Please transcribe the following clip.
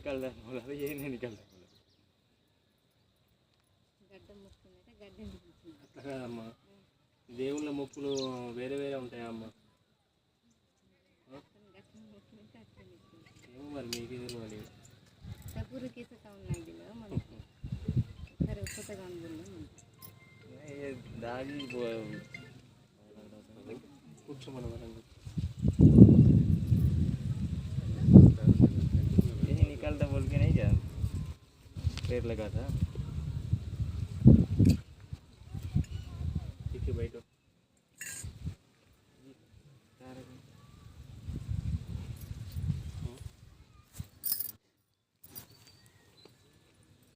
निकलता है बोला ये नहीं निकलता అట్లా కాదమ్మా దేవుళ్ళ మొక్కులు వేరే వేరే ఉంటాయా అమ్మ ఏమో మరి మీకు తెలియాలి दागी कुछ मन यही निकालता बोल के नहीं जा पेड़ लगा था